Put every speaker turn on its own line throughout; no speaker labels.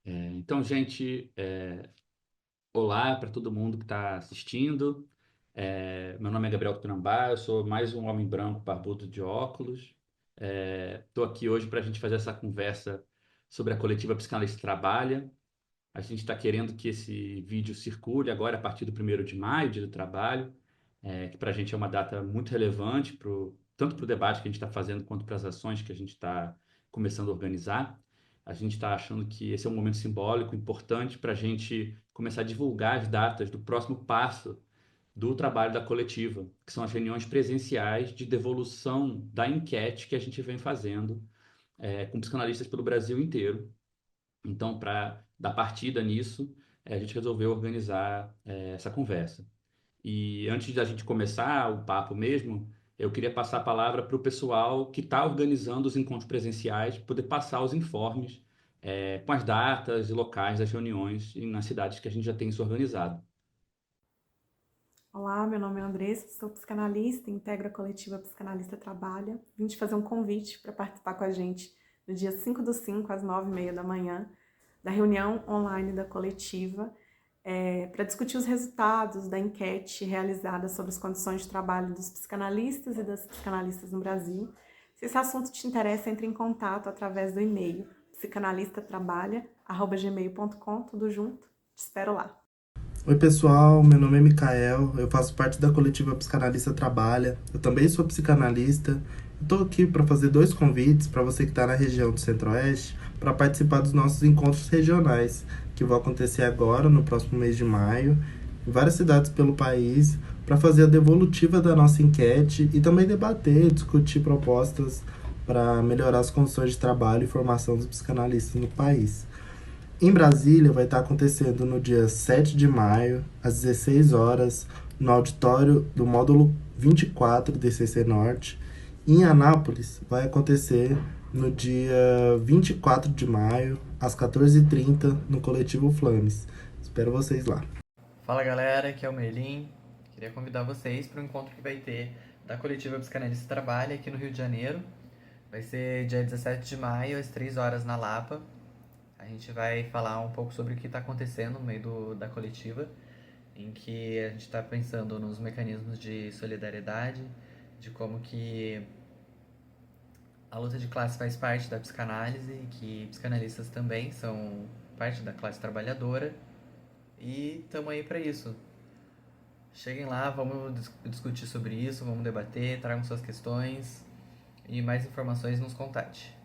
Então, gente, olá para todo mundo que está assistindo. Meu nome é Gabriel Tupinambá, eu sou mais um homem branco barbudo de óculos. Estou aqui hoje para a gente fazer essa conversa sobre a coletiva Psicanalista Trabalha. A gente está querendo que esse vídeo circule agora a partir do 1º de maio, Dia do Trabalho, que para a gente é uma data muito relevante, tanto para o debate que a gente está fazendo, quanto para as ações que a gente está começando a organizar. A gente está achando que esse é um momento simbólico, importante para a gente começar a divulgar as datas do próximo passo do trabalho da coletiva, que são as reuniões presenciais de devolução da enquete que a gente vem fazendo com psicanalistas pelo Brasil inteiro. Então, para dar partida nisso, a gente resolveu organizar essa conversa. E antes da gente começar o papo mesmo, eu queria passar a palavra para o pessoal que está organizando os encontros presenciais, poder passar os informes com as datas e locais das reuniões nas cidades que a gente já tem isso organizado.
Olá, meu nome é Andressa, sou psicanalista, integro a coletiva Psicanalista Trabalha. Vim te fazer um convite para participar com a gente no dia 5/5, às 9h30 da manhã, da reunião online da coletiva, para discutir os resultados da enquete realizada sobre as condições de trabalho dos psicanalistas e das psicanalistas no Brasil. Se esse assunto te interessa, entre em contato através do e-mail psicanalistatrabalha@gmail.com, tudo junto. Te espero lá.
Oi pessoal, meu nome é Mikael, eu faço parte da coletiva Psicanalista Trabalha, eu também sou psicanalista. Estou aqui para fazer dois convites para você que está na região do Centro-Oeste para participar dos nossos encontros regionais, que vão acontecer agora, no próximo mês de maio, em várias cidades pelo país, para fazer a devolutiva da nossa enquete e também debater, discutir propostas para melhorar as condições de trabalho e formação dos psicanalistas no país. Em Brasília vai estar acontecendo no dia 7 de maio, às 16 horas, no auditório do módulo 24 do DCC Norte. Em Anápolis vai acontecer no dia 24 de maio, às 14h30, no Coletivo Flames. Espero vocês lá.
Fala galera, aqui é o Merlin. Queria convidar vocês para o encontro que vai ter da Coletiva Psicanalista Trabalha aqui no Rio de Janeiro. Vai ser dia 17 de maio, às 3 horas na Lapa. A gente vai falar um pouco sobre o que está acontecendo no meio da coletiva, em que a gente está pensando nos mecanismos de solidariedade, de como que a luta de classe faz parte da psicanálise, que psicanalistas também são parte da classe trabalhadora, e estamos aí para isso. Cheguem lá, vamos discutir sobre isso, vamos debater, tragam suas questões e mais informações nos contate.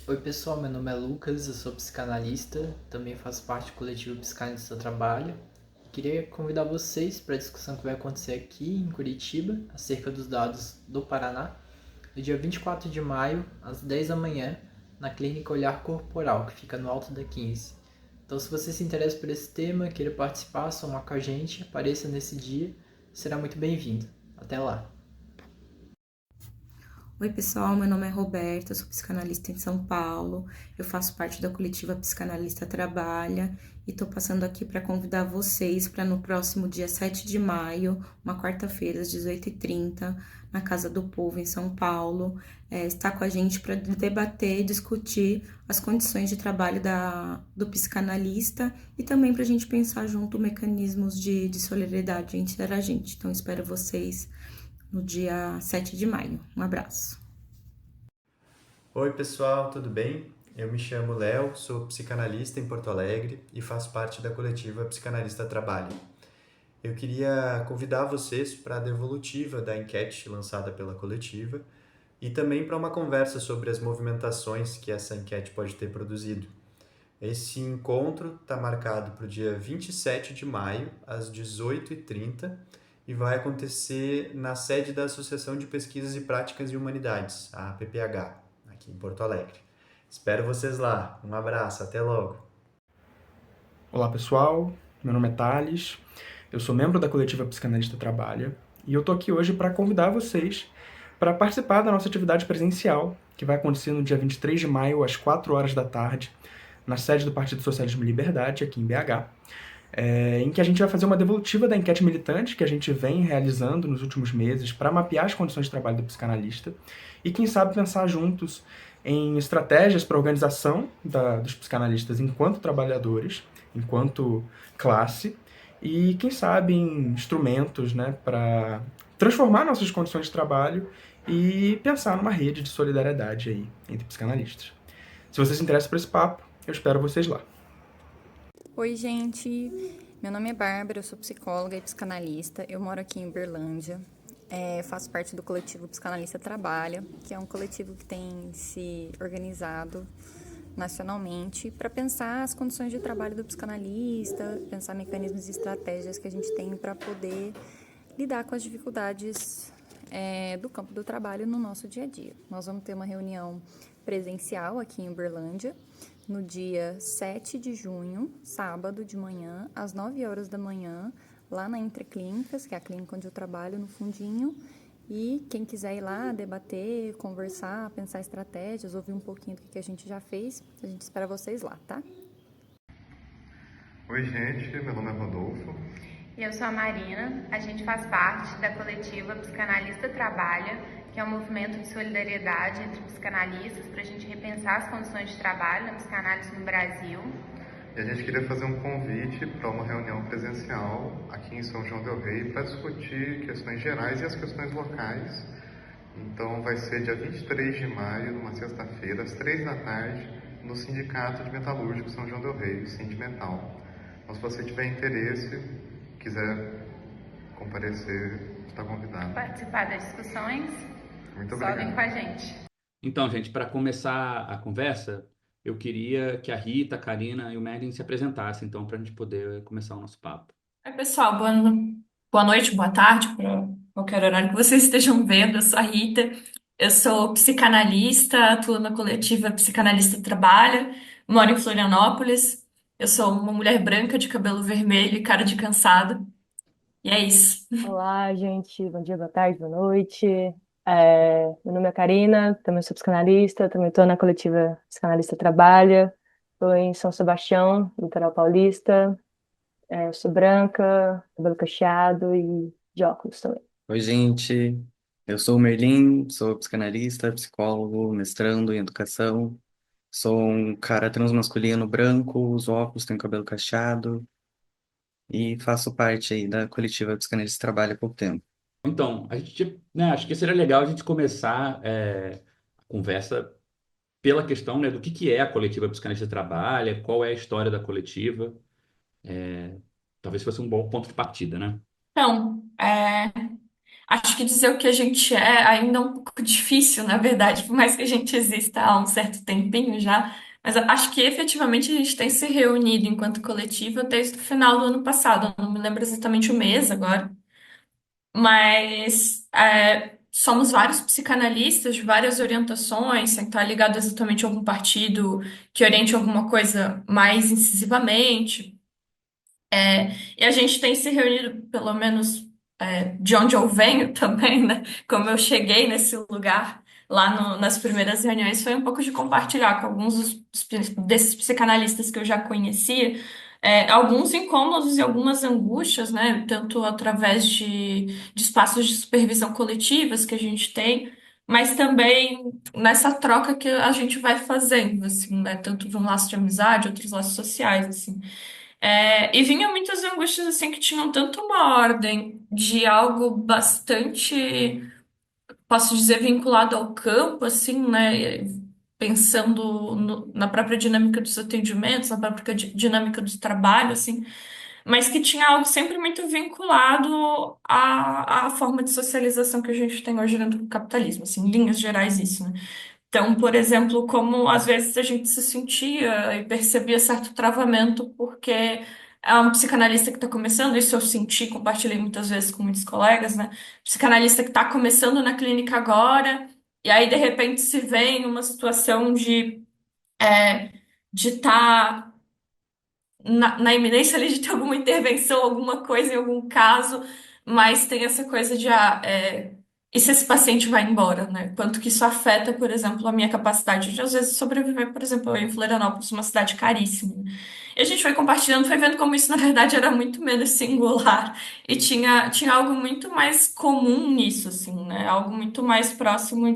Oi pessoal, meu nome é Lucas, eu sou psicanalista, também faço parte do coletivo Psicanalista Trabalho. Queria convidar vocês para a discussão que vai acontecer aqui em Curitiba, acerca dos dados do Paraná, no dia 24 de maio, às 10 da manhã, na Clínica Olhar Corporal, que fica no Alto da 15. Então, se você se interessa por esse tema, queira participar, somar com a gente, apareça nesse dia, será muito bem-vindo. Até lá!
Oi pessoal, meu nome é Roberta, eu sou psicanalista em São Paulo, eu faço parte da coletiva Psicanalista Trabalha e tô passando aqui para convidar vocês para no próximo dia 7 de maio, uma quarta-feira, às 18h30, na Casa do Povo, em São Paulo, estar com a gente para debater e discutir as condições de trabalho do psicanalista e também para a gente pensar junto mecanismos de solidariedade entre a gente. Então, espero vocês no dia 7 de maio. Um abraço.
Oi pessoal, tudo bem? Eu me chamo Léo, sou psicanalista em Porto Alegre e faço parte da coletiva Psicanalista Trabalho. Eu queria convidar vocês para a devolutiva da enquete lançada pela coletiva e também para uma conversa sobre as movimentações que essa enquete pode ter produzido. Esse encontro está marcado para o dia 27 de maio, às 18h30, e vai acontecer na sede da Associação de Pesquisas e Práticas em Humanidades, a APPH, aqui em Porto Alegre. Espero vocês lá. Um abraço, até logo.
Olá pessoal, meu nome é Thales, eu sou membro da coletiva Psicanalista Trabalha e eu tô aqui hoje para convidar vocês para participar da nossa atividade presencial, que vai acontecer no dia 23 de maio, às 4 horas da tarde, na sede do Partido Socialismo e Liberdade, aqui em BH, em que a gente vai fazer uma devolutiva da enquete militante que a gente vem realizando nos últimos meses para mapear as condições de trabalho do psicanalista e, quem sabe, pensar juntos em estratégias para a organização dos psicanalistas enquanto trabalhadores, enquanto classe, e, quem sabe, em instrumentos, né, para transformar nossas condições de trabalho e pensar numa rede de solidariedade aí entre psicanalistas. Se você se interessa por esse papo, eu espero vocês lá.
Oi, gente. Meu nome é Bárbara, eu sou psicóloga e psicanalista. Eu moro aqui em Uberlândia. Faço parte do coletivo Psicanalista Trabalha, que é um coletivo que tem se organizado nacionalmente para pensar as condições de trabalho do psicanalista, pensar mecanismos e estratégias que a gente tem para poder lidar com as dificuldades do campo do trabalho no nosso dia a dia. Nós vamos ter uma reunião presencial aqui em Uberlândia, no dia 7 de junho, sábado de manhã, às 9 horas da manhã, lá na Entre Clínicas, que é a clínica onde eu trabalho, no fundinho. E quem quiser ir lá debater, conversar, pensar estratégias, ouvir um pouquinho do que a gente já fez, a gente espera vocês lá, tá?
Oi, gente, meu nome é Rodolfo.
E eu sou a Marina. A gente faz parte da coletiva Psicanalista Trabalha, que é um movimento de solidariedade entre psicanalistas para a gente repensar as condições de trabalho na psicanálise no Brasil.
E a gente queria fazer um convite para uma reunião presencial aqui em São João del Rei para discutir questões gerais e as questões locais. Então vai ser dia 23 de maio, numa sexta-feira, às 3 da tarde, no Sindicato de Metalúrgicos São João del Rei, Sindmetal. Então, se você tiver interesse, quiser comparecer, está convidado.
Participar das discussões,
muito
só vem com a gente.
Então, gente, para começar a conversa, eu queria que a Rita, a Karina e o Merlin se apresentassem, então, para a gente poder começar o nosso papo.
Oi, pessoal, boa noite, boa tarde, para qualquer horário que vocês estejam vendo. Eu sou a Rita, eu sou psicanalista, atuo na coletiva Psicanalista Trabalha, moro em Florianópolis. Eu sou uma mulher branca de cabelo vermelho e cara de cansada. E é isso.
Olá, gente. Bom dia, boa tarde, boa noite. Meu nome é Karina, também sou psicanalista, também estou na coletiva Psicanalista Trabalha. Estou em São Sebastião, litoral paulista. Eu sou branca, cabelo cacheado e de óculos também.
Oi, gente. Eu sou o Merlin, sou psicanalista, psicólogo, mestrando em educação. Sou um cara transmasculino branco, uso óculos, tenho cabelo cacheado e faço parte aí da coletiva Psicanalista Trabalha há pouco tempo.
Então, a gente, né, acho que seria legal a gente começar a conversa pela questão, né, do que é a coletiva Psicanalista Trabalha, qual é a história da coletiva. Talvez fosse um bom ponto de partida, né?
Então, acho que dizer o que a gente é ainda é um pouco difícil, na verdade, por mais que a gente exista há um certo tempinho já. Mas acho que efetivamente a gente tem se reunido enquanto coletiva desde o final do ano passado. Eu não me lembro exatamente o mês agora. Mas somos vários psicanalistas de várias orientações, sem estar ligado exatamente a algum partido que oriente alguma coisa mais incisivamente. E a gente tem se reunido, pelo menos de onde eu venho também, né? Como eu cheguei nesse lugar lá nas primeiras reuniões, foi um pouco de compartilhar com alguns desses psicanalistas que eu já conhecia, alguns incômodos e algumas angústias, né? Tanto através de espaços de supervisão coletivas que a gente tem, mas também nessa troca que a gente vai fazendo, assim, né? Tanto de um laço de amizade, outros laços sociais, assim. E vinha muitas angústias assim que tinham tanto uma ordem de algo bastante, posso dizer, vinculado ao campo, assim, né? Pensando na própria dinâmica dos atendimentos, na própria dinâmica do trabalho, assim, mas que tinha algo sempre muito vinculado à forma de socialização que a gente tem hoje dentro do capitalismo, assim, em linhas gerais isso, né? Então, por exemplo, como às vezes a gente se sentia e percebia certo travamento porque é um psicanalista que está começando, isso eu senti, compartilhei muitas vezes com muitos colegas, né? Psicanalista que está começando na clínica agora, e aí de repente se vê em uma situação de estar na iminência ali de ter alguma intervenção, alguma coisa em algum caso, mas tem essa coisa de, e se esse paciente vai embora, né? Quanto que isso afeta, por exemplo, a minha capacidade de, às vezes, sobreviver, por exemplo, eu em Florianópolis, uma cidade caríssima. E a gente foi compartilhando, foi vendo como isso, na verdade, era muito menos singular e tinha algo muito mais comum nisso, assim, né? Algo muito mais próximo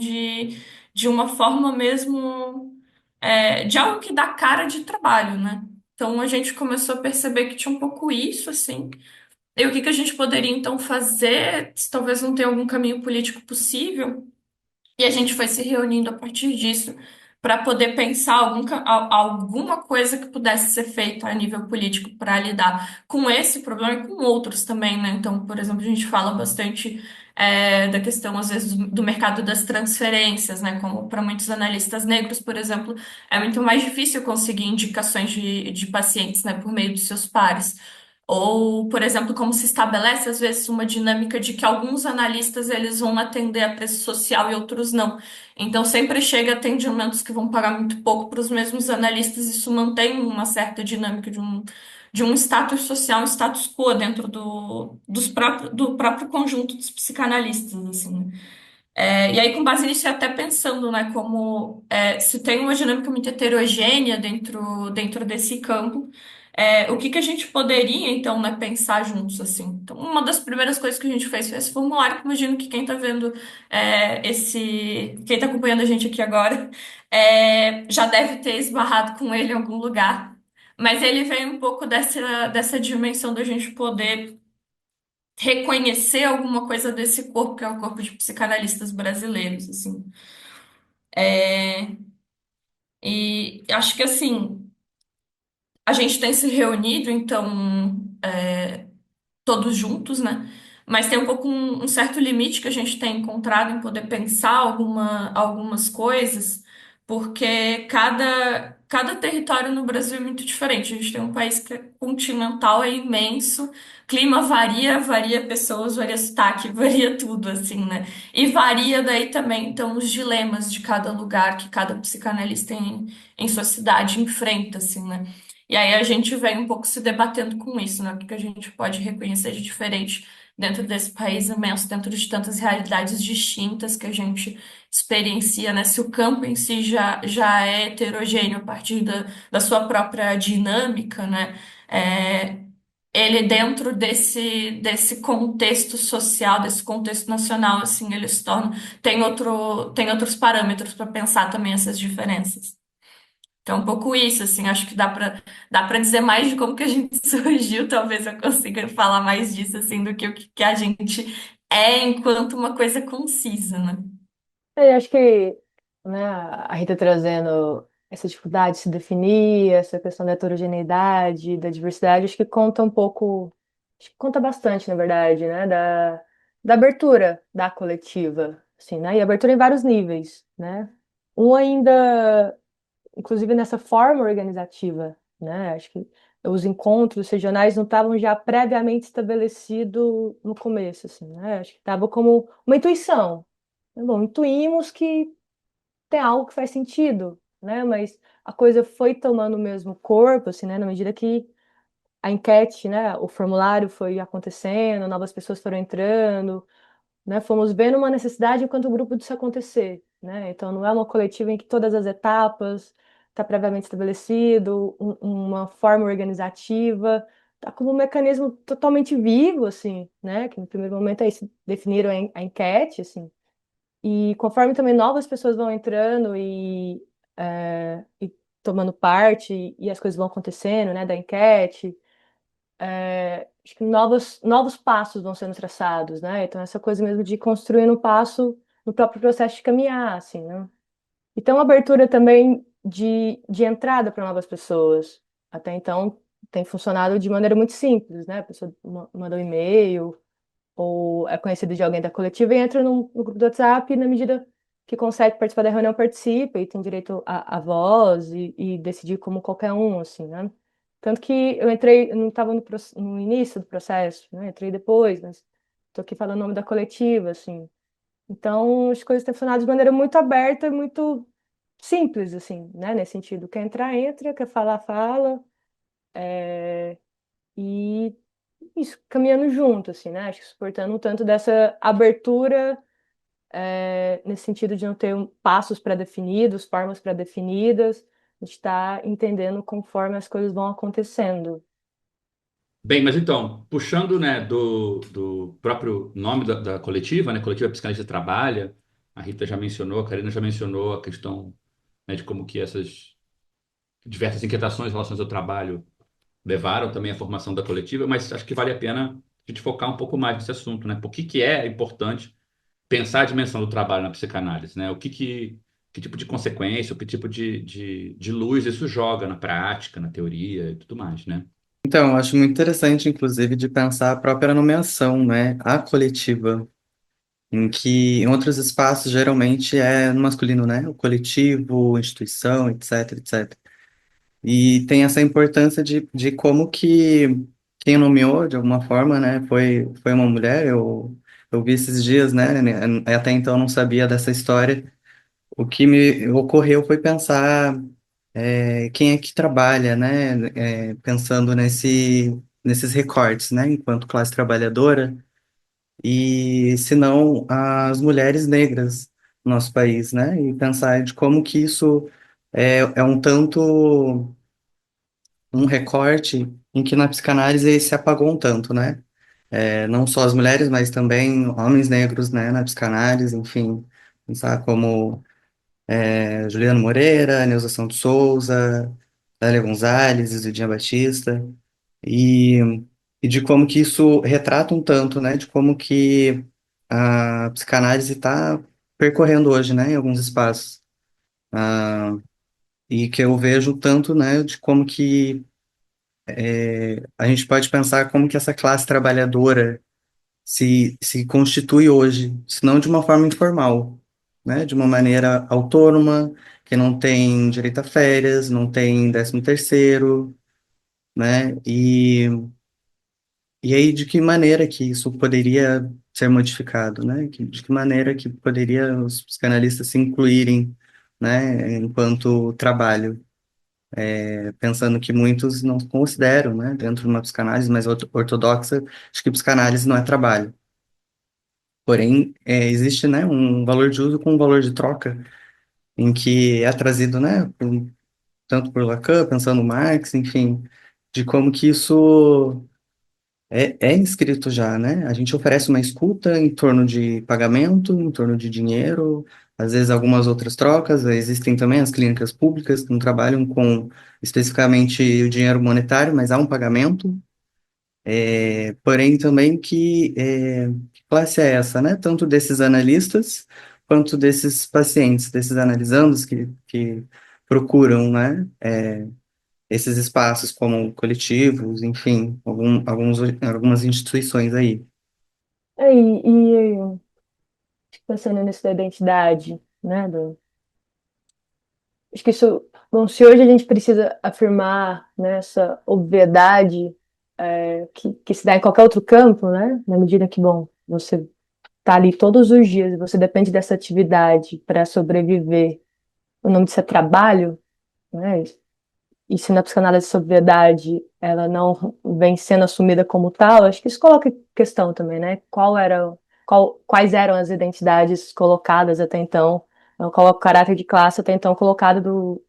de uma forma mesmo, de algo que dá cara de trabalho, né? Então a gente começou a perceber que tinha um pouco isso, assim. E o que que a gente poderia então fazer, se talvez não tenha algum caminho político possível? E a gente foi se reunindo a partir disso para poder pensar alguma coisa que pudesse ser feita a nível político para lidar com esse problema e com outros também, né? Então, por exemplo, a gente fala bastante da questão, às vezes, do mercado das transferências, né? Como para muitos analistas negros, por exemplo, é muito mais difícil conseguir indicações de pacientes, né, por meio dos seus pares. Ou, por exemplo, como se estabelece às vezes uma dinâmica de que alguns analistas eles vão atender a preço social e outros não. Então sempre chega atendimentos que vão pagar muito pouco para os mesmos analistas. Isso mantém uma certa dinâmica de um status social, um status quo dentro do próprio conjunto dos psicanalistas, assim, né? E aí, com base nisso, eu até pensando, né, como se tem uma dinâmica muito heterogênea dentro desse campo, o que que a gente poderia, então, né, pensar juntos, assim. Então, uma das primeiras coisas que a gente fez foi esse formulário, que imagino que quem está vendo quem está acompanhando a gente aqui agora, já deve ter esbarrado com ele em algum lugar. Mas ele vem um pouco dessa dimensão da gente poder reconhecer alguma coisa desse corpo, que é o corpo de psicanalistas brasileiros, assim. É, e acho que, assim, a gente tem se reunido, então, todos juntos, né? Mas tem um pouco um certo limite que a gente tem encontrado em poder pensar algumas coisas, porque cada território no Brasil é muito diferente. A gente tem um país que é continental, é imenso, clima varia pessoas, varia sotaque, varia tudo, assim, né? E varia daí também, então, os dilemas de cada lugar que cada psicanalista em sua cidade enfrenta, assim, né? E aí a gente vem um pouco se debatendo com isso, né? O que que a gente pode reconhecer de diferente dentro desse país imenso, dentro de tantas realidades distintas que a gente experiencia, né? Se o campo em si já é heterogêneo a partir da sua própria dinâmica, né? É, ele dentro desse contexto social, desse contexto nacional, assim, ele se torna, tem outros parâmetros para pensar também essas diferenças. Então, um pouco isso, assim, acho que dá para dizer mais de como que a gente surgiu, talvez eu consiga falar mais disso, assim, do que o que a gente é enquanto uma coisa concisa, né?
Eu acho que, né, a Rita trazendo essa dificuldade de se definir, essa questão da heterogeneidade, da diversidade, acho que conta um pouco, acho que conta bastante, na verdade, né, da abertura da coletiva, assim, né, e abertura em vários níveis, né. Um ainda, inclusive nessa forma organizativa, né, acho que os encontros regionais não estavam já previamente estabelecidos no começo, assim, né, acho que estava como uma intuição. Bom, intuímos que tem algo que faz sentido, né? Mas a coisa foi tomando o mesmo corpo, assim, né? Na medida que a enquete, né? O formulário foi acontecendo, novas pessoas foram entrando, né? Fomos vendo uma necessidade enquanto grupo disso acontecer, né? Então não é uma coletiva em que todas as etapas está previamente estabelecido, uma forma organizativa, tá como um mecanismo totalmente vivo, assim, né? Que no primeiro momento aí se definiram a enquete, assim. E conforme também novas pessoas vão entrando e tomando parte, e as coisas vão acontecendo, né, da enquete, acho que novos passos vão sendo traçados, né? Então, essa coisa mesmo de construir um passo no próprio processo de caminhar, assim, né? Então, abertura também de entrada para novas pessoas. Até então, tem funcionado de maneira muito simples, né? A pessoa manda um e-mail, ou é conhecido de alguém da coletiva e entra no grupo do WhatsApp e, na medida que consegue participar da reunião, participa e tem direito à voz e decidir como qualquer um, assim, né? Tanto que eu entrei, eu não estava no início do processo, né? Entrei depois, mas estou aqui falando o nome da coletiva, assim. Então, as coisas têm funcionado de maneira muito aberta e muito simples, assim, né? Nesse sentido, quer entrar, entra, quer falar, fala. E isso, caminhando junto, assim, né? Acho que suportando um tanto dessa abertura, nesse sentido de não ter passos pré-definidos, formas pré-definidas, a gente está entendendo conforme as coisas vão acontecendo.
Bem, mas então, puxando, né, do próprio nome da coletiva, né, Coletiva Psicanalista Trabalha, a Rita já mencionou, a Karina já mencionou a questão, né, de como que essas diversas inquietações em relação ao trabalho levaram também à formação da coletiva, mas acho que vale a pena a gente focar um pouco mais nesse assunto, né? Por que que é importante pensar a dimensão do trabalho na psicanálise, né? Que tipo de consequência, o que tipo de luz isso joga na prática, na teoria e tudo mais, né?
Então, eu acho muito interessante, inclusive, de pensar a própria nomeação, né? A coletiva, em que em outros espaços geralmente é no masculino, né? O coletivo, instituição, etc, etc. E tem essa importância de como que quem nomeou, de alguma forma, né? Foi uma mulher, eu vi esses dias, né? Até então eu não sabia dessa história. O que me ocorreu foi pensar quem é que trabalha, né? Pensando nesses recortes, né? Enquanto classe trabalhadora, e se não as mulheres negras no nosso país, né? E pensar de como que isso é um tanto um recorte em que na psicanálise se apagou um tanto, né? Não só as mulheres, mas também homens negros, né? Na psicanálise, enfim, pensar como Juliano Moreira, Neuza Santos Souza, Lélia Gonzalez, Zidinha Batista, e, e de como que isso retrata um tanto, né, de como que a psicanálise está percorrendo hoje, né, em alguns espaços. Ah, e que eu vejo tanto, né, de como que a gente pode pensar como que essa classe trabalhadora se constitui hoje, se não de uma forma informal, né, de uma maneira autônoma, que não tem direito a férias, não tem 13º, né, e aí, de que maneira que isso poderia ser modificado, né? De que maneira que poderia os psicanalistas se incluírem, né, enquanto trabalho, pensando que muitos não consideram, né, dentro de uma psicanálise mais ortodoxa, acho que psicanálise não é trabalho. Porém, existe, né, um valor de uso com um valor de troca, em que é trazido, né, tanto por Lacan, pensando Marx, enfim, de como que isso é inscrito já, né? A gente oferece uma escuta em torno de pagamento, em torno de dinheiro, às vezes algumas outras trocas. Existem também as clínicas públicas que não trabalham com especificamente o dinheiro monetário, mas há um pagamento. Porém, também que classe é essa, né? Tanto desses analistas quanto desses pacientes, desses analisandos que procuram, né? Esses espaços como coletivos, enfim, algumas instituições aí.
E pensando nisso da identidade, né? Acho que isso, bom, se hoje a gente precisa afirmar, né, essa obviedade que se dá em qualquer outro campo, né? Na medida que, bom, você tá ali todos os dias e você depende dessa atividade para sobreviver. O nome disso é trabalho, né? E se na psicanálise essa obviedade ela não vem sendo assumida como tal, acho que isso coloca em questão também, né? Quais eram as identidades colocadas até então, qual o caráter de classe até então colocado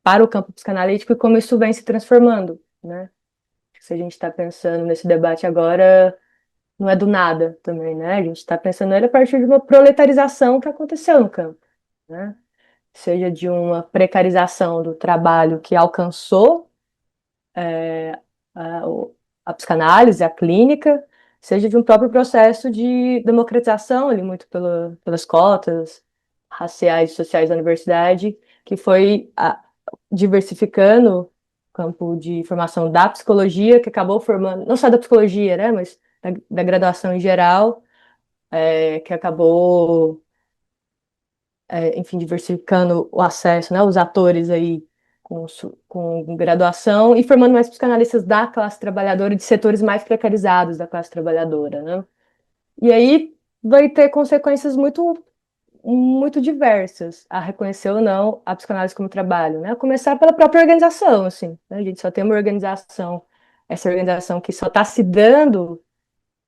para o campo psicanalítico e como isso vem se transformando, né? Se a gente está pensando nesse debate agora, não é do nada também, né? A gente está pensando nele a partir de uma proletarização que aconteceu no campo, né? Seja de uma precarização do trabalho que alcançou a, a psicanálise, a clínica, seja de um próprio processo de democratização, ali, muito pelas cotas raciais e sociais da universidade, que foi diversificando o campo de formação da psicologia, que acabou formando, não só da psicologia, né, mas da graduação em geral, que acabou enfim, diversificando o acesso, né, os atores aí com graduação e formando mais psicanalistas da classe trabalhadora e de setores mais precarizados da classe trabalhadora, né? E aí vai ter consequências muito diversas, a reconhecer ou não a psicanálise como trabalho, né? A começar pela própria organização, assim, né? A gente só tem uma organização, essa organização que só está se dando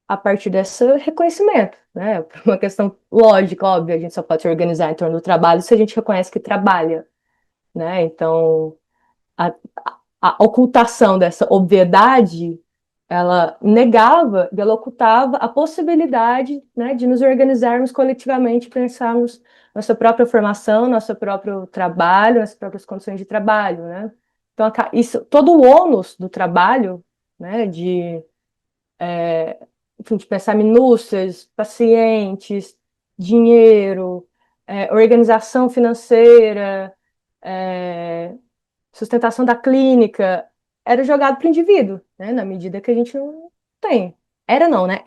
a partir desse reconhecimento, né? Por uma questão lógica, óbvia, a gente só pode se organizar em torno do trabalho se a gente reconhece que trabalha, né? Então, a, a ocultação dessa obviedade ela negava e ela ocultava a possibilidade, né, de nos organizarmos coletivamente, pensarmos nossa própria formação, nosso próprio trabalho, nossas próprias condições de trabalho, né? Então, isso, todo o ônus do trabalho, né, enfim, de pensar minúcias, pacientes, dinheiro, organização financeira, é, sustentação da clínica, era jogado para o indivíduo, né? Na medida que a gente não tem. Era não, né?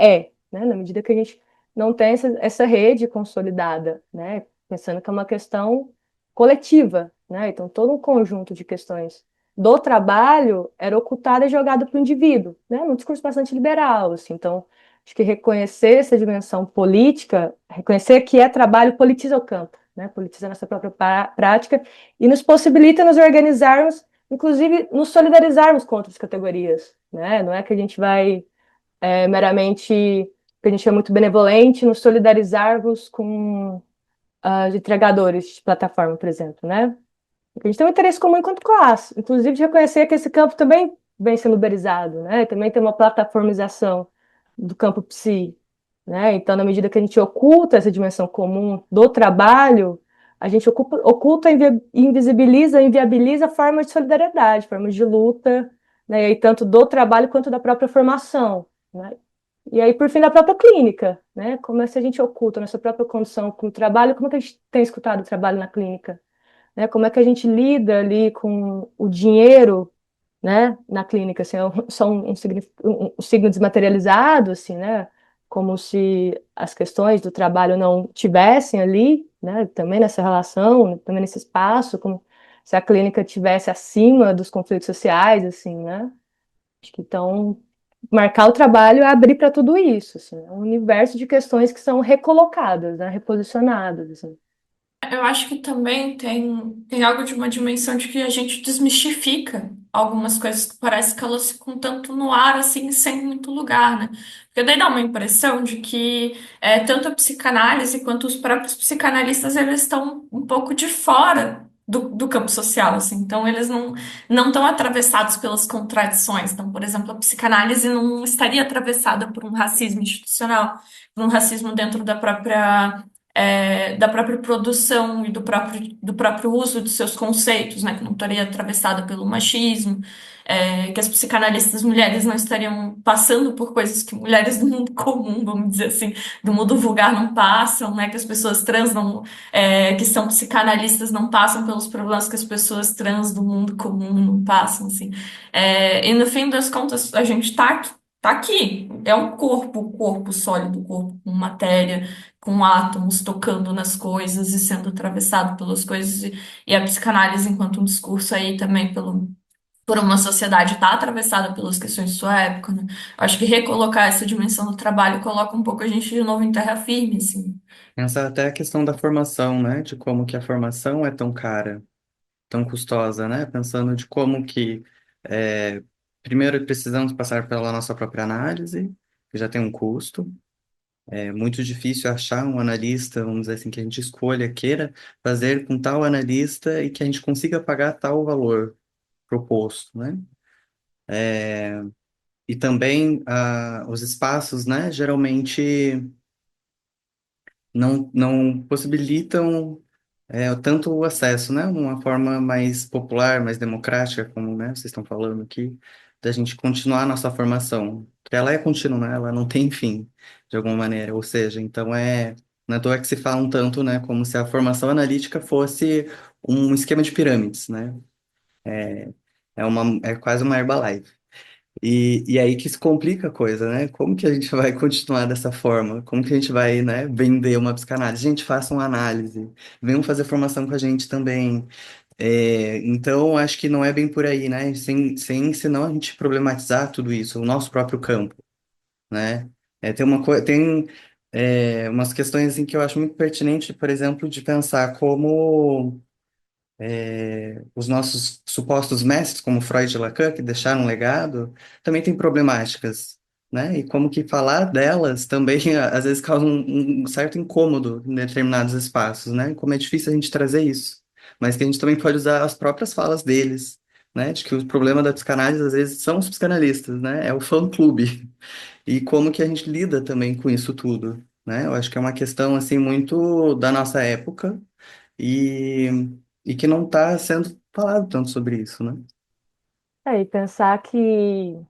Né? Na medida que a gente não tem essa rede consolidada, né? Pensando que é uma questão coletiva, né? Então, todo um conjunto de questões do trabalho era ocultado e jogado para o indivíduo, né? Num discurso bastante liberal, assim. Então, acho que reconhecer essa dimensão política, reconhecer que é trabalho, politiza o campo, né? Politiza a nossa própria prática e nos possibilita nos organizarmos, inclusive nos solidarizarmos com outras categorias, né? Não é que a gente vai meramente, que a gente é muito benevolente, nos solidarizarmos com os entregadores de plataforma, por exemplo, né? Porque a gente tem um interesse comum enquanto classe, inclusive de reconhecer que esse campo também vem sendo uberizado, né? Também tem uma plataformização do campo psi, né? Então, na medida que a gente oculta essa dimensão comum do trabalho, a gente oculta, invisibiliza, inviabiliza formas de solidariedade, formas de luta, né? E aí, tanto do trabalho quanto da própria formação, né? E aí, por fim, da própria clínica, né? Como é se a gente oculta a nossa própria condição com o trabalho, como é que a gente tem escutado o trabalho na clínica? Né? Como é que a gente lida ali com o dinheiro, né, na clínica, assim, só um signo desmaterializado, assim, né, como se as questões do trabalho não tivessem ali, né, também nessa relação, também nesse espaço, como se a clínica tivesse acima dos conflitos sociais, assim, né, acho que então marcar o trabalho é abrir para tudo isso, assim, é um universo de questões que são recolocadas, né, reposicionadas, assim.
Eu acho que também tem algo de uma dimensão de que a gente desmistifica algumas coisas que parece que elas ficam tanto no ar, assim, sem muito lugar, né? Porque daí dá uma impressão de que tanto a psicanálise quanto os próprios psicanalistas, eles estão um pouco de fora do campo social, assim. Então, eles não estão atravessados pelas contradições. Então, por exemplo, a psicanálise não estaria atravessada por um racismo institucional, por um racismo dentro da própria produção e do próprio uso de seus conceitos, né, que não estaria atravessada pelo machismo, que as psicanalistas mulheres não estariam passando por coisas que mulheres do mundo comum, vamos dizer assim, do mundo vulgar não passam, né, que as pessoas trans não, que são psicanalistas não passam pelos problemas que as pessoas trans do mundo comum não passam, assim. E no fim das contas, a gente tá aqui, é um corpo, o corpo sólido, o corpo com matéria, com átomos tocando nas coisas e sendo atravessado pelas coisas, e a psicanálise enquanto um discurso aí também por uma sociedade está atravessada pelas questões de sua época, né? Acho que recolocar essa dimensão do trabalho coloca um pouco a gente de novo em terra firme, assim.
Essa é até a questão da formação, né? De como que a formação é tão cara, tão custosa, né? Pensando de como que, é, primeiro, precisamos passar pela nossa própria análise, que já tem um custo. É muito difícil achar um analista, vamos dizer assim, que a gente escolha, queira fazer com tal analista e que a gente consiga pagar tal valor proposto, né? E também os espaços, né? Geralmente não possibilitam tanto o acesso, né? Uma forma mais popular, mais democrática, como, né, vocês estão falando aqui, da gente continuar a nossa formação. Porque ela é contínua, né? Ela não tem fim, de alguma maneira. Ou seja, então não é à toa que se fala um tanto, né? Como se a formação analítica fosse um esquema de pirâmides, né? É quase uma Herbalife. E aí que se complica a coisa, né? Como que a gente vai continuar dessa forma? Como que a gente vai, né, vender uma psicanálise? Gente, faça uma análise. Venham fazer formação com a gente também. Então, acho que não é bem por aí, né? Senão a gente problematizar tudo isso, o nosso próprio campo, né? Tem umas questões assim, que eu acho muito pertinente, por exemplo, de pensar como os nossos supostos mestres, como Freud e Lacan, que deixaram um legado, também têm problemáticas, né? E como que falar delas também, às vezes, causa um certo incômodo em determinados espaços, né? Como é difícil a gente trazer isso. Mas que a gente também pode usar as próprias falas deles né? De que o problema da psicanálise às vezes são os psicanalistas, né? É o fã-clube. E como que a gente lida também com isso tudo, né? Eu acho que é uma questão assim muito da nossa época e, e que não está sendo falado tanto sobre isso, né?
E pensar que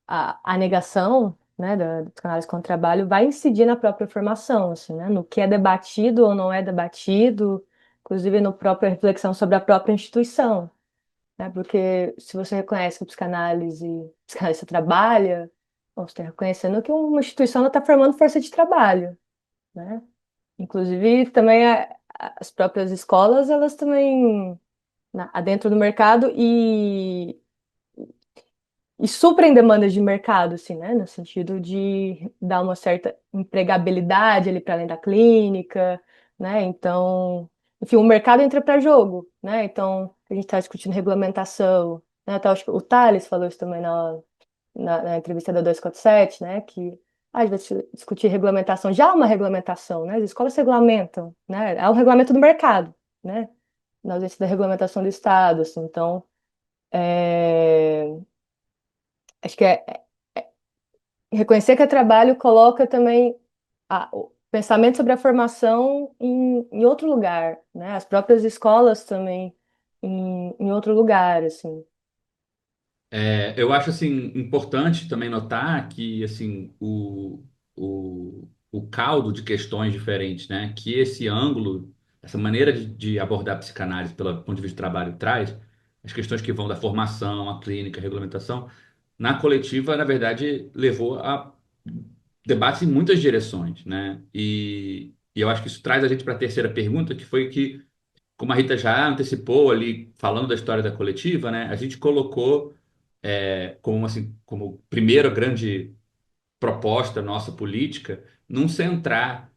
a negação, né, do psicanálise contra o trabalho vai incidir na própria formação, assim, né, no que é debatido ou não é debatido, inclusive no própria reflexão sobre a própria instituição, né, porque se você reconhece que o psicanalista trabalha, bom, você está reconhecendo que uma instituição está formando força de trabalho, né, inclusive também as próprias escolas, elas também dentro do mercado e suprem demandas de mercado, assim, né? No sentido de dar uma certa empregabilidade ali para além da clínica, né? Então, enfim, o mercado entra para jogo, né? Então, a gente está discutindo regulamentação, né? Até acho que o Thales falou isso também na entrevista da 247, né? Que às vezes discutir regulamentação, já há uma regulamentação, né? As escolas regulamentam, né? É um regulamento do mercado, né? Na ausência da regulamentação do Estado, assim, então, é, acho que reconhecer que é trabalho coloca também o pensamento sobre a formação em outro lugar, né? As próprias escolas também em outro lugar, assim.
Eu acho assim importante também notar que assim o caldo de questões diferentes, né, que esse ângulo, essa maneira de abordar a psicanálise pelo ponto de vista do trabalho traz, as questões que vão da formação, a clínica, a regulamentação, na coletiva, na verdade, levou a debates em muitas direções, né? E eu acho que isso traz a gente para a terceira pergunta, que foi que, como a Rita já antecipou ali, falando da história da coletiva, né, a gente colocou como assim, como primeira grande proposta nossa política, não centrar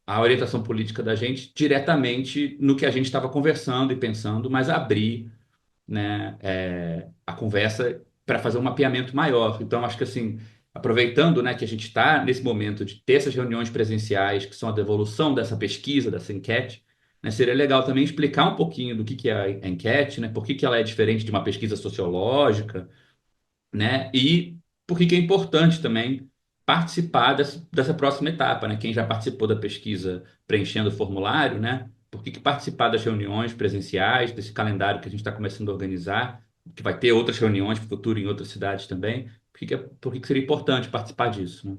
a orientação política da gente diretamente no que a gente estava conversando e pensando, mas abrir, né, a conversa para fazer um mapeamento maior. Então, acho que assim, aproveitando, né, que a gente está nesse momento de ter essas reuniões presenciais, que são a devolução dessa pesquisa, dessa enquete, né, seria legal também explicar um pouquinho do que é a enquete, né, por que ela é diferente de uma pesquisa sociológica, né? E por que que é importante também participar dessa próxima etapa, né? Quem já participou da pesquisa preenchendo o formulário, né? Por que que participar das reuniões presenciais, desse calendário que a gente está começando a organizar, que vai ter outras reuniões no futuro em outras cidades também? Por que que seria importante participar disso, né?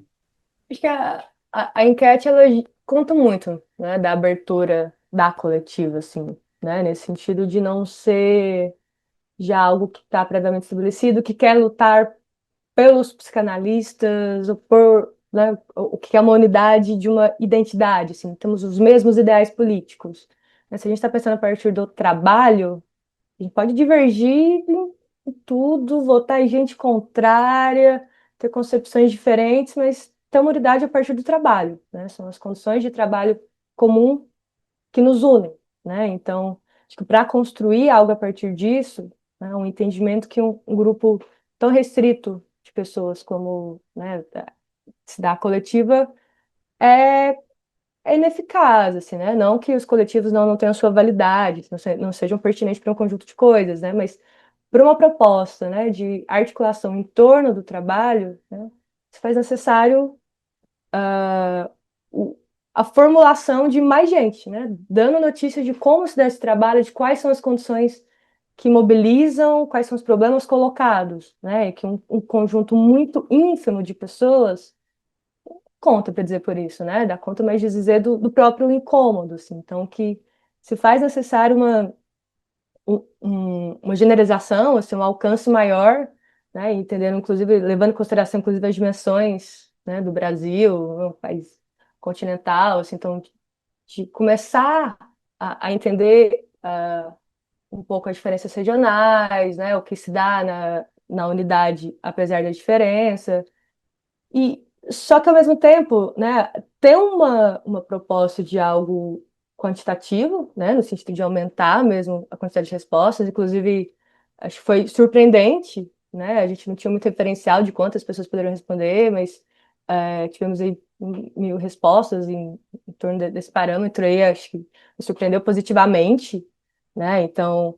Acho que a enquete, ela conta muito, né, da abertura da coletiva, assim, né, nesse sentido de não ser já algo que está previamente estabelecido, que quer lutar pelos psicanalistas, ou por, né, o que é uma unidade de uma identidade, assim, temos os mesmos ideais políticos. Mas se a gente está pensando a partir do trabalho, a gente pode divergir em tudo, votar em gente contrária, ter concepções diferentes, mas ter uma unidade a partir do trabalho, né? São as condições de trabalho comum que nos unem, né? Então, acho que para construir algo a partir disso, né, um entendimento que um grupo tão restrito de pessoas como, né, se dá coletiva é, é ineficaz, assim, né? Não que os coletivos não tenham sua validade, não sejam pertinentes para um conjunto de coisas, né? Mas para uma proposta, né, de articulação em torno do trabalho, né, se faz necessário o- a formulação de mais gente, né? Dando notícia de como se dá esse trabalho, de quais são as condições que mobilizam, quais são os problemas colocados, né? E que um conjunto muito ínfimo de pessoas conta para dizer por isso, né? Dá conta mais de dizer do próprio incômodo, assim. Então, que se faz necessário uma generalização, assim, um alcance maior, né? Entendendo, inclusive, levando em consideração, inclusive, as dimensões, né, do Brasil, um país continental, assim, então, de começar a entender um pouco as diferenças regionais, né? O que se dá na unidade, apesar da diferença, e só que ao mesmo tempo, né, ter uma proposta de algo quantitativo, né, no sentido de aumentar mesmo a quantidade de respostas, inclusive acho que foi surpreendente, né, a gente não tinha muito referencial de quantas pessoas poderiam responder, mas tivemos aí 1.000 respostas em torno desse parâmetro aí, acho que me surpreendeu positivamente, né, então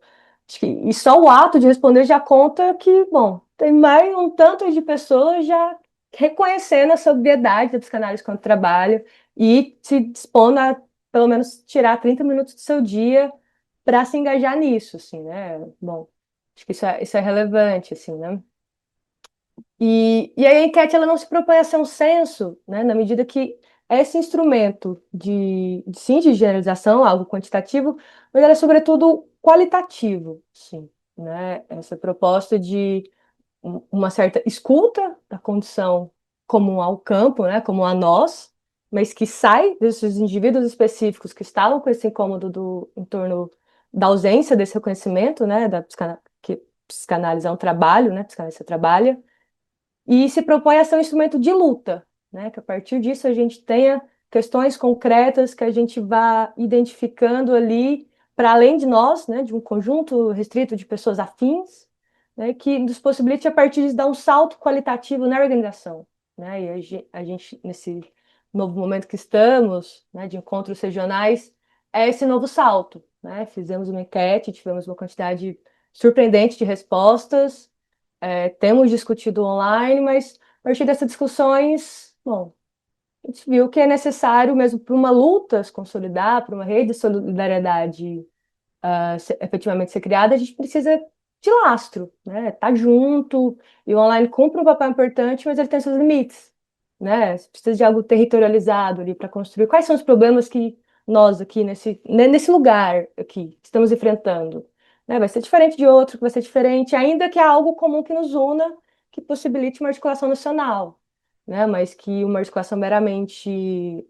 E só o ato de responder já conta que, bom, tem mais um tanto de pessoas já reconhecendo a sobriedade da psicanálise quanto trabalho e se dispondo a, pelo menos, tirar 30 minutos do seu dia para se engajar nisso, assim, né? Bom, acho que isso é relevante, assim, né? E aí a enquete ela não se propõe a ser um censo, né, na medida que esse instrumento sim, de generalização, algo quantitativo, mas ela é sobretudo qualitativo, sim, né? Essa proposta de uma certa escuta da condição comum ao campo, né, comum a nós, mas que sai desses indivíduos específicos que estavam com esse incômodo em torno da ausência desse reconhecimento, né, que psicanálise é um trabalho, né, psicanálise trabalha, e se propõe a ser um instrumento de luta, né? Que a partir disso a gente tenha questões concretas que a gente vá identificando ali para além de nós, né? De um conjunto restrito de pessoas afins, né? Que nos possibilite a partir disso dar um salto qualitativo na organização, né? E a gente nesse novo momento que estamos, né? De encontros regionais, é esse novo salto, né? Fizemos uma enquete, tivemos uma quantidade surpreendente de respostas. Temos discutido online, mas a partir dessas discussões, bom, a gente viu que é necessário mesmo para uma luta se consolidar, para uma rede de solidariedade efetivamente ser criada, a gente precisa de lastro, né? Tá junto, e o online cumpre um papel importante, mas ele tem seus limites, né? Você precisa de algo territorializado ali para construir. Quais são os problemas que nós aqui nesse lugar aqui estamos enfrentando? Né? Vai ser diferente de outro, que vai ser diferente, ainda que há algo comum que nos una, que possibilite uma articulação nacional, né? Mas que uma articulação meramente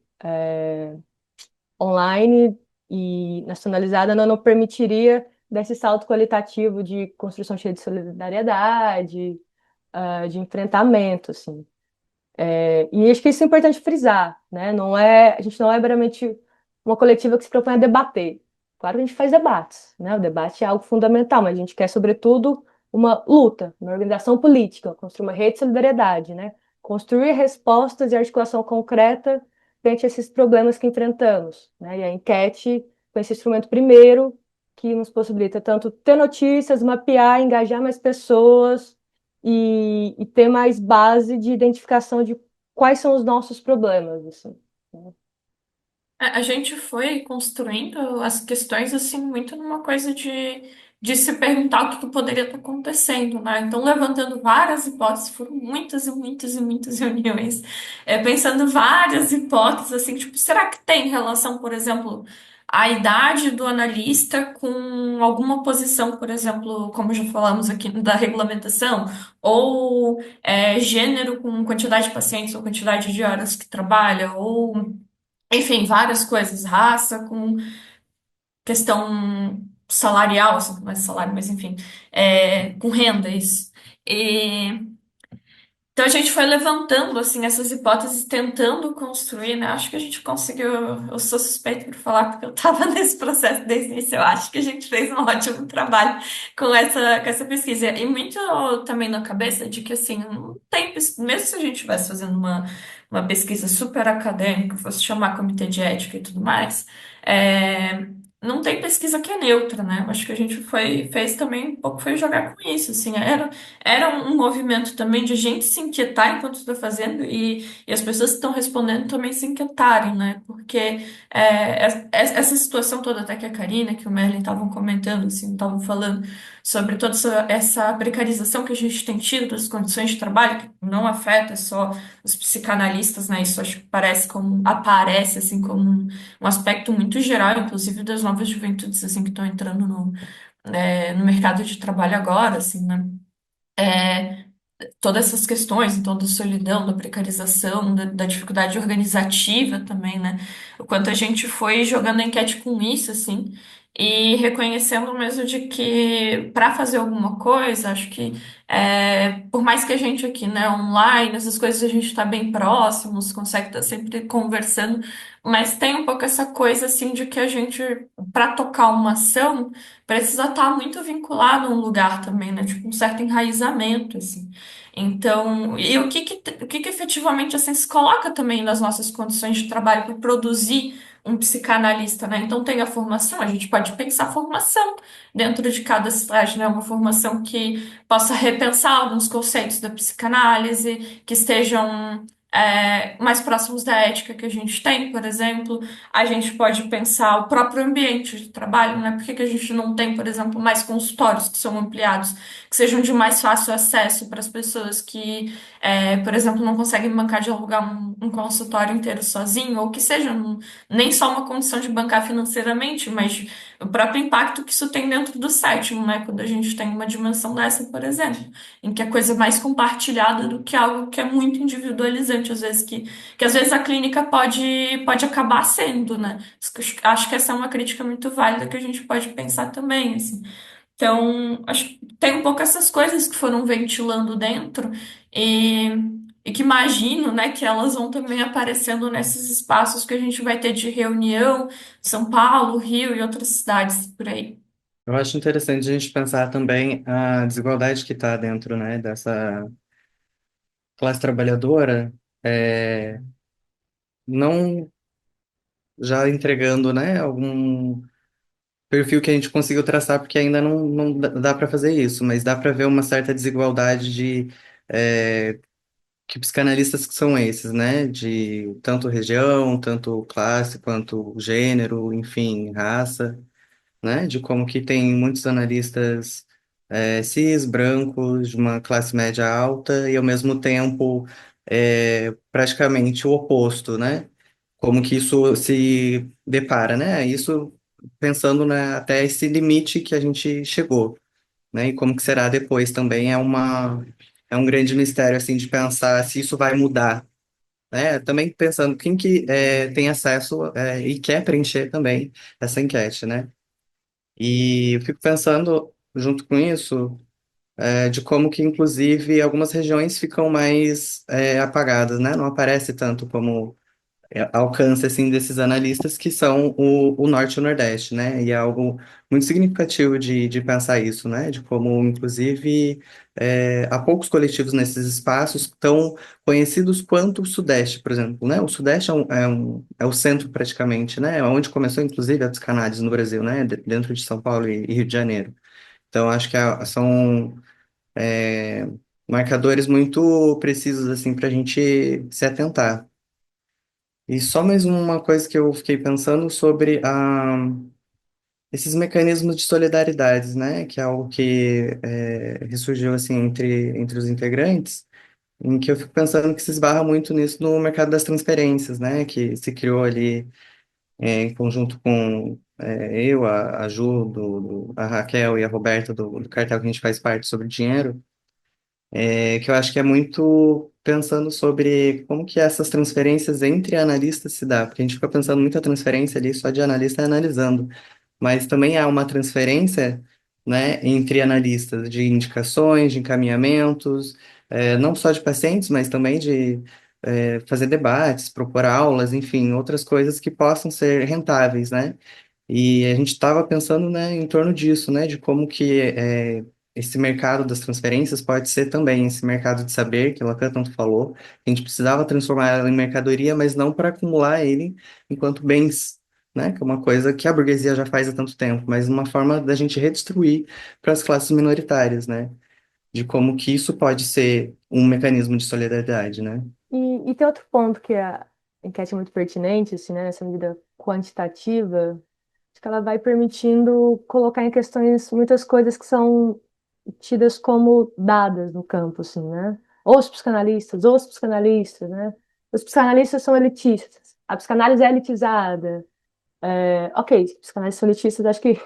online e nacionalizada não permitiria desse salto qualitativo de construção cheia de solidariedade, de enfrentamento, assim. E acho que isso é importante frisar, né? A gente não é meramente uma coletiva que se propõe a debater. Claro que a gente faz debates, né? O debate é algo fundamental, mas a gente quer, sobretudo, uma luta, uma organização política, construir uma rede de solidariedade, né? Construir respostas e articulação concreta frente a esses problemas que enfrentamos, né? E a enquete foi esse instrumento primeiro que nos possibilita tanto ter notícias, mapear, engajar mais pessoas, e ter mais base de identificação de quais são os nossos problemas, assim, né?
A gente foi construindo as questões assim muito numa coisa de se perguntar o que poderia estar acontecendo, né? Então, levantando várias hipóteses, foram muitas e muitas e muitas reuniões, pensando várias hipóteses, assim, tipo, será que tem relação, por exemplo, a idade do analista com alguma posição, por exemplo, como já falamos aqui da regulamentação, ou gênero com quantidade de pacientes ou quantidade de horas que trabalha, ou enfim, várias coisas, raça, com questão salarial, assim, não é salário, mas enfim, com renda, isso. E então a gente foi levantando assim essas hipóteses, tentando construir, né? Acho que a gente conseguiu. Eu sou suspeita por falar porque eu estava nesse processo desde o início. Eu acho que a gente fez um ótimo trabalho com essa pesquisa e muito também na cabeça de que assim não tem, mesmo se a gente estivesse fazendo uma pesquisa super acadêmica, fosse chamar comitê de ética e tudo mais. é, Não tem pesquisa que é neutra, né? Eu acho que a gente fez também um pouco foi jogar com isso, assim, era um movimento também de gente se inquietar enquanto está fazendo e as pessoas que estão respondendo também se inquietarem, né? Porque essa situação toda, até que a Karina, que o Merlin estavam comentando, assim, estavam falando sobre toda essa precarização que a gente tem tido das condições de trabalho, que não afeta só os psicanalistas, né? Isso acho que aparece assim como um aspecto muito geral, inclusive das novas juventudes assim que estão entrando no mercado de trabalho agora, assim, né? É, Todas essas questões, então, da solidão, da precarização, da dificuldade organizativa também, né? O quanto a gente foi jogando a enquete com isso, assim, e reconhecendo mesmo de que para fazer alguma coisa, acho que por mais que a gente aqui, né, online, essas coisas a gente está bem próximos, consegue estar sempre conversando, mas tem um pouco essa coisa, assim, de que a gente, para tocar uma ação, precisa estar muito vinculado a um lugar também, né? Tipo, um certo enraizamento, assim. Então, e o que efetivamente assim, se coloca também nas nossas condições de trabalho para produzir um psicanalista, né? Então tem a formação, a gente pode pensar a formação dentro de cada estágio, né? Uma formação que possa repensar alguns conceitos da psicanálise, que estejam mais próximos da ética que a gente tem, por exemplo. A gente pode pensar o próprio ambiente de trabalho, né? Por que que a gente não tem, por exemplo, mais consultórios que são ampliados, que sejam de mais fácil acesso para as pessoas que, por exemplo, não conseguem bancar de alugar um consultório inteiro sozinho, ou que seja nem só uma condição de bancar financeiramente, mas o próprio impacto que isso tem dentro do sétimo, né? Quando a gente tem uma dimensão dessa, por exemplo, em que a coisa é mais compartilhada do que algo que é muito individualizante, às vezes que às vezes a clínica pode acabar sendo, né? Acho que essa é uma crítica muito válida que a gente pode pensar também, assim. Então, acho que tem um pouco essas coisas que foram ventilando dentro e, e que imagino, né, que elas vão também aparecendo nesses espaços que a gente vai ter de reunião, São Paulo, Rio e outras cidades por aí.
Eu acho interessante a gente pensar também a desigualdade que está dentro, né, dessa classe trabalhadora, é, não já entregando, né, algum perfil que a gente conseguiu traçar, porque ainda não dá para fazer isso, mas dá para ver uma certa desigualdade de que psicanalistas que são esses, né, de tanto região, tanto classe, quanto gênero, enfim, raça, né, de como que tem muitos analistas cis, brancos, de uma classe média alta e ao mesmo tempo praticamente o oposto, né, como que isso se depara, né, isso pensando até esse limite que a gente chegou, né, e como que será depois também é um grande mistério, assim, de pensar se isso vai mudar, né, também pensando quem que tem acesso e quer preencher também essa enquete, né, e eu fico pensando, junto com isso, de como que, inclusive, algumas regiões ficam mais apagadas, né? Não aparece tanto como alcance, assim, desses analistas que são o Norte e o Nordeste, né? E é algo muito significativo de pensar isso, né? De como, inclusive, há poucos coletivos nesses espaços tão conhecidos quanto o Sudeste, por exemplo, né? O Sudeste é o centro, praticamente, né? É onde começou, inclusive, a psicanálise no Brasil, né? Dentro de São Paulo e Rio de Janeiro. Então, acho que são marcadores muito precisos, assim, para a gente se atentar. E só mais uma coisa que eu fiquei pensando sobre esses mecanismos de solidariedade, né? Que é algo que ressurgiu, assim, entre os integrantes, em que eu fico pensando que se esbarra muito nisso no mercado das transferências, né? Que se criou ali em conjunto com eu, a Ju, a Raquel e a Roberta do cartel que a gente faz parte sobre dinheiro, que eu acho que é muito pensando sobre como que essas transferências entre analistas se dá, porque a gente fica pensando muita transferência ali só de analista analisando, mas também há uma transferência, né, entre analistas de indicações, de encaminhamentos, não só de pacientes, mas também de fazer debates, propor aulas, enfim, outras coisas que possam ser rentáveis, né? E a gente estava pensando, né, em torno disso, né, de como que esse mercado das transferências pode ser também esse mercado de saber que Lacan tanto falou. A gente precisava transformar ela em mercadoria, mas não para acumular ele enquanto bens, né, que é uma coisa que a burguesia já faz há tanto tempo, mas uma forma da gente redistribuir para as classes minoritárias, né, de como que isso pode ser um mecanismo de solidariedade, né?
E tem outro ponto que a enquete é muito pertinente, assim, né, nessa medida quantitativa, acho que ela vai permitindo colocar em questões muitas coisas que são tidas como dadas no campo, assim, né? Os psicanalistas, né? Os psicanalistas são elitistas, a psicanálise é elitizada. Ok, psicanalistas são elitistas, acho que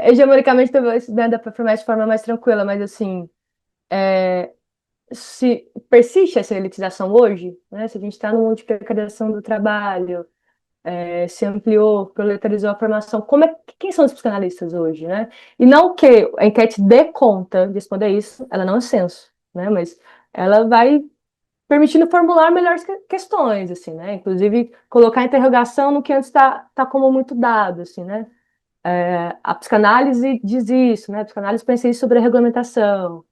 hegemonicamente talvez, né, dá para afirmar de forma mais tranquila, mas assim, se persiste essa elitização hoje, né? Se a gente está no mundo de precarização do trabalho, se ampliou, proletarizou a formação. Quem são os psicanalistas hoje, né? E não que a enquete dê conta de responder isso, ela não é censo, né? Mas ela vai permitindo formular melhores questões, assim, né? Inclusive colocar interrogação no que antes tá como muito dado, assim, né? A psicanálise diz isso, né? A psicanálise pensa isso sobre a regulamentação,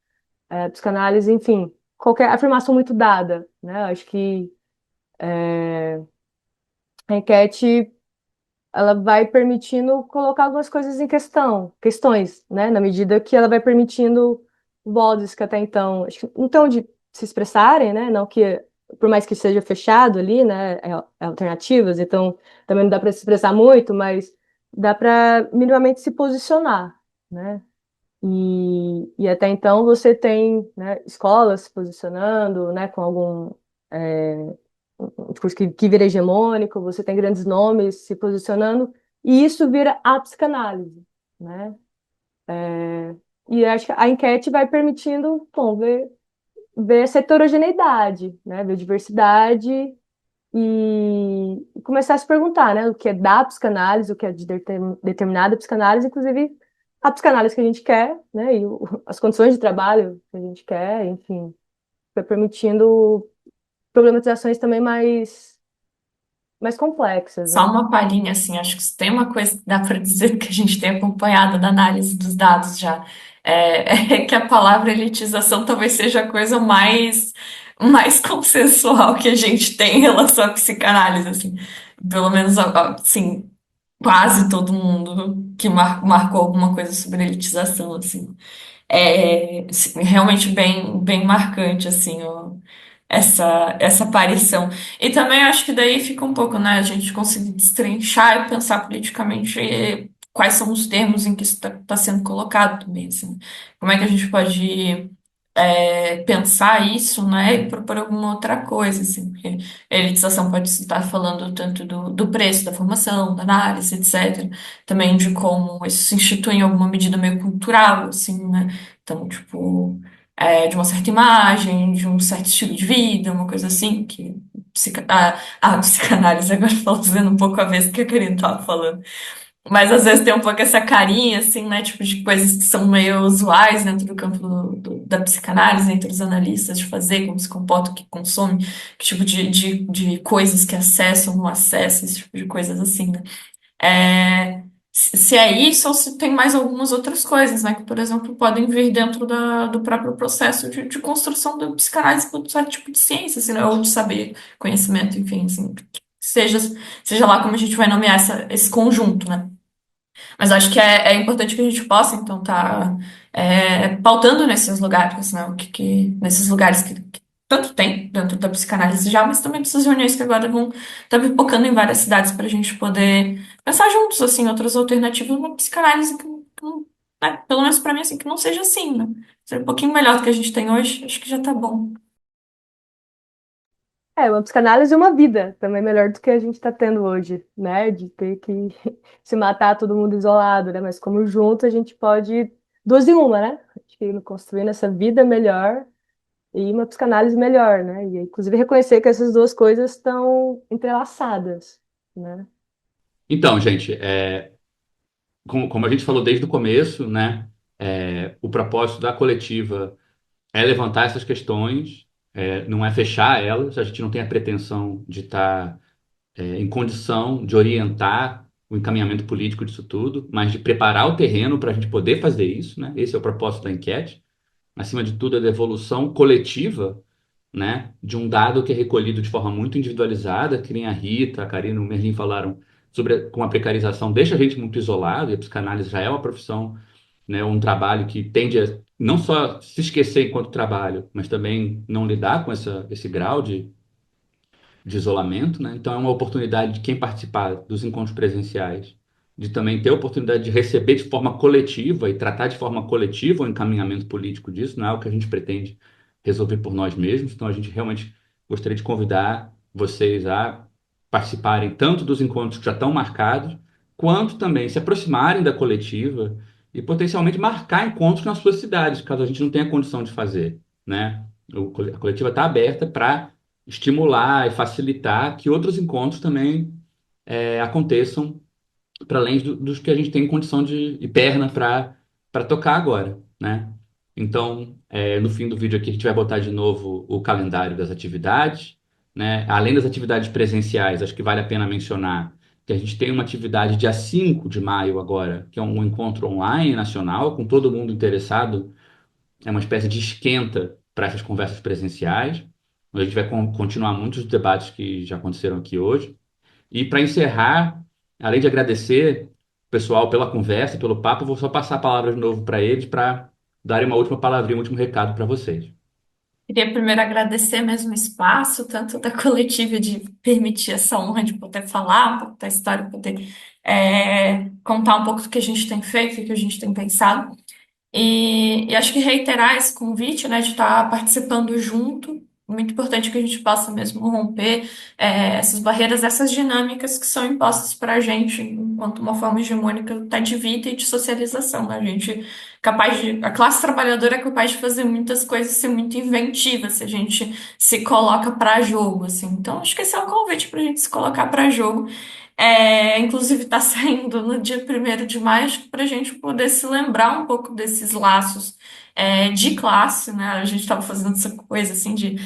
a psicanálise, enfim, qualquer afirmação muito dada, né? Acho que A enquete ela vai permitindo colocar algumas coisas em questões, né? Na medida que ela vai permitindo vozes que até então, acho que não tão de se expressarem, né? Não que, por mais que seja fechado ali, né? Alternativas, então também não dá para se expressar muito, mas dá para minimamente se posicionar, né? E até então você tem, né, escolas se posicionando, né, com algum um discurso que vira hegemônico, você tem grandes nomes se posicionando, e isso vira a psicanálise, né? E acho que a enquete vai permitindo, bom, ver essa heterogeneidade, né? Ver diversidade e começar a se perguntar, né? O que é da psicanálise, o que é de determinada psicanálise, inclusive a psicanálise que a gente quer, né? E as condições de trabalho que a gente quer, enfim, vai permitindo problematizações também mais complexas,
Só
né?
uma palhinha, assim, acho que se tem uma coisa que dá para dizer que a gente tem acompanhado da análise dos dados já, é que a palavra elitização talvez seja a coisa mais consensual que a gente tem em relação à psicanálise, assim. Pelo menos, assim, quase todo mundo que marcou alguma coisa sobre elitização, assim. Realmente bem marcante, assim, ó, essa aparição. E também acho que daí fica um pouco, né, a gente conseguir destrinchar e pensar politicamente quais são os termos em que isso está sendo colocado também, assim. Como é que a gente pode pensar isso, né, e propor alguma outra coisa, assim, porque a elitização pode estar falando tanto do preço da formação, da análise, etc., também de como isso se institui em alguma medida meio cultural, assim, né, então, tipo, de uma certa imagem, de um certo estilo de vida, uma coisa assim, que a psicanálise agora fazendo um pouco a vez do que a Karine estava falando. Mas às vezes tem um pouco essa carinha, assim, né? Tipo, de coisas que são meio usuais dentro do campo da psicanálise, entre os analistas, de fazer, como se comporta, o que consome, que tipo de coisas que acessam, não acessam, esse tipo de coisas assim, né? Se é isso ou se tem mais algumas outras coisas, né? Que, por exemplo, podem vir dentro do próprio processo de construção da psicanálise por um certo tipo de ciência, assim, né? Ou de saber, conhecimento, enfim, assim, seja, seja lá como a gente vai nomear esse conjunto, né? Mas acho que é importante que a gente possa, então, estar pautando nesses lugares, né? Nesses lugares que tanto tem dentro da psicanálise já, mas também dessas reuniões que agora vão estar pipocando em várias cidades para a gente poder pensar juntos, assim, outras alternativas, uma psicanálise que não, né, pelo menos para mim, assim, que não seja assim, né? Seja um pouquinho melhor do que a gente tem hoje, acho que já tá bom.
Uma psicanálise e uma vida também melhor do que a gente está tendo hoje, né? De ter que se matar todo mundo isolado, né? Mas como junto a gente pode duas em uma, né? Acho que ir construindo essa vida melhor e uma psicanálise melhor, né? E inclusive reconhecer que essas duas coisas estão entrelaçadas, né?
Então, gente, como a gente falou desde o começo, né, o propósito da coletiva é levantar essas questões, não é fechar elas. A gente não tem a pretensão de estar em condição de orientar o encaminhamento político disso tudo, mas de preparar o terreno para a gente poder fazer isso, né? Esse é o propósito da enquete. Acima de tudo, a devolução coletiva, né, de um dado que é recolhido de forma muito individualizada, que nem a Rita, a Karina, o Merlin falaram sobre como a precarização deixa a gente muito isolado, e a psicanálise já é uma profissão, né, um trabalho que tende a não só se esquecer enquanto trabalho, mas também não lidar com esse grau de isolamento, né? Então é uma oportunidade de quem participar dos encontros presenciais, de também ter a oportunidade de receber de forma coletiva e tratar de forma coletiva o encaminhamento político disso, não é o que a gente pretende resolver por nós mesmos. Então a gente realmente gostaria de convidar vocês a participarem tanto dos encontros que já estão marcados, quanto também se aproximarem da coletiva e potencialmente marcar encontros nas suas cidades, caso a gente não tenha condição de fazer, né? A coletiva está aberta para estimular e facilitar que outros encontros também aconteçam para além dos que a gente tem condição e perna para tocar agora, né? Então, no fim do vídeo aqui, a gente vai botar de novo o calendário das atividades, né? Além das atividades presenciais, acho que vale a pena mencionar que a gente tem uma atividade dia 5 de maio agora, que é um encontro online nacional, com todo mundo interessado, é uma espécie de esquenta para essas conversas presenciais. A gente vai continuar muitos debates que já aconteceram aqui hoje. E para encerrar, além de agradecer o pessoal pela conversa, pelo papo, eu vou só passar a palavra de novo para eles para darem uma última palavrinha, um último recado para vocês.
Queria primeiro agradecer mesmo o espaço, tanto da coletiva de permitir essa honra de poder falar um pouco da história, poder contar um pouco do que a gente tem feito, do que a gente tem pensado. E acho que reiterar esse convite, né, de estar participando junto, muito importante que a gente possa mesmo romper essas barreiras, essas dinâmicas que são impostas para a gente enquanto uma forma hegemônica até de vida e de socialização, né? A gente a classe trabalhadora é capaz de fazer muitas coisas, ser muito inventiva se a gente se coloca para jogo, assim. Então, acho que esse é um convite para a gente se colocar para jogo. Inclusive está saindo no dia 1º de maio, para a gente poder se lembrar um pouco desses laços de classe, né? A gente estava fazendo essa coisa assim de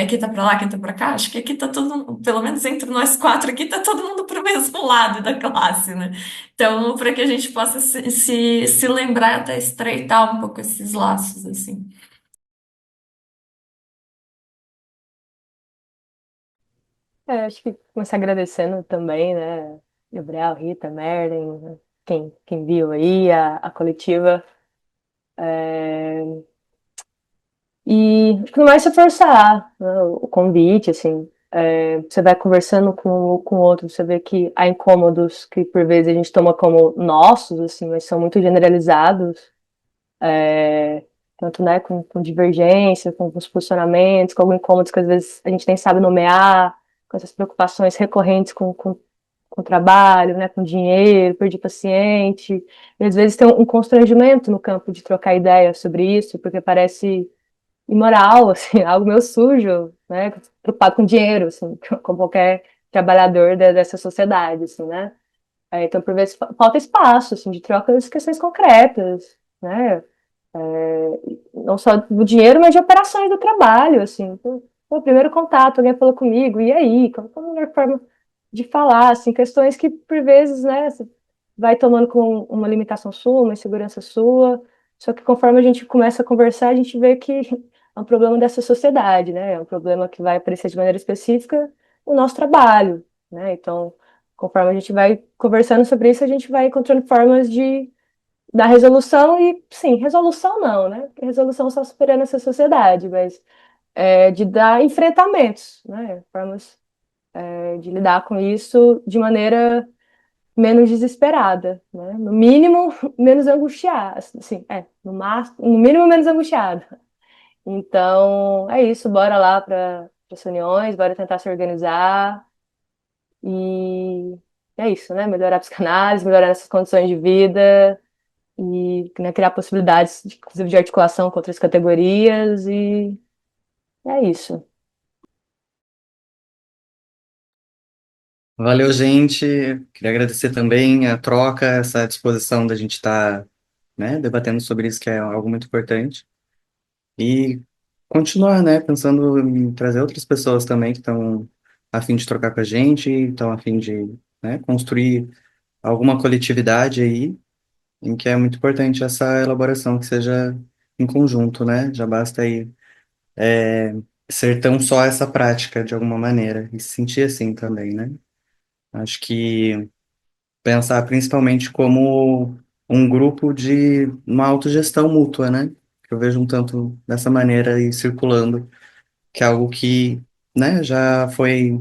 quem tá para lá, quem tá para cá. Acho que aqui tá todo, pelo menos entre nós quatro aqui, tá todo mundo pro mesmo lado da classe, né? Então, para que a gente possa se lembrar até estreitar um pouco esses laços, assim.
Acho que começar agradecendo também, né? Gabriel, Rita, Merlin, né, quem viu aí, a coletiva. E no mais se forçar, né, o convite, assim. Você vai conversando com o outro, você vê que há incômodos que por vezes a gente toma como nossos, assim, mas são muito generalizados, tanto, né, com divergência, com os posicionamentos, com alguns incômodos que às vezes a gente nem sabe nomear, com essas preocupações recorrentes com trabalho, né, com dinheiro, perdi paciente. E às vezes tem um constrangimento no campo de trocar ideia sobre isso, porque parece imoral, assim, algo meio sujo, né, preocupado com dinheiro, assim, como qualquer trabalhador dessa sociedade, assim, né. Então, por vezes, falta espaço, assim, de troca de questões concretas, né, não só do dinheiro, mas de operações do trabalho, assim. O primeiro contato, alguém falou comigo, e aí? Qual a melhor forma de falar, assim, questões que, por vezes, né, você vai tomando com uma limitação sua, uma insegurança sua, só que conforme a gente começa a conversar, a gente vê que é um problema dessa sociedade, né, é um problema que vai aparecer de maneira específica no nosso trabalho, né, então, conforme a gente vai conversando sobre isso, a gente vai encontrando formas de dar resolução e, sim, resolução não, né, porque resolução só superando essa sociedade, mas de dar enfrentamentos, né, formas de lidar com isso de maneira menos desesperada, né? No mínimo, menos angustiada, assim, no máximo, no mínimo, menos angustiada. Então, é isso, bora lá para as reuniões, bora tentar se organizar e é isso, né? Melhorar a psicanálise, melhorar essas condições de vida e, né, criar possibilidades, inclusive, de articulação com outras categorias e é isso.
Valeu, gente. Queria agradecer também a troca, essa disposição da gente estar, né, debatendo sobre isso, que é algo muito importante. E continuar, né, pensando em trazer outras pessoas também que estão a fim de trocar com a gente, estão a fim de, né, construir alguma coletividade aí, em que é muito importante essa elaboração que seja em conjunto, né? Já basta aí ser tão só essa prática de alguma maneira e se sentir assim também, né? Acho que pensar principalmente como um grupo de uma autogestão mútua, né? Que eu vejo um tanto dessa maneira aí circulando, que é algo que, né, já foi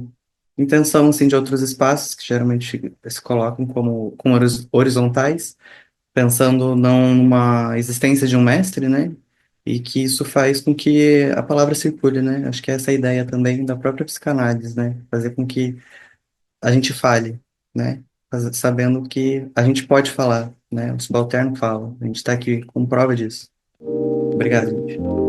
intenção assim de outros espaços que geralmente se colocam como horizontais, pensando não numa existência de um mestre, né? E que isso faz com que a palavra circule, né? Acho que essa é a ideia também da própria psicanálise, né? Fazer com que a gente fale, né? Sabendo que a gente pode falar, né? O subalterno fala. A gente está aqui com prova disso. Obrigado, gente.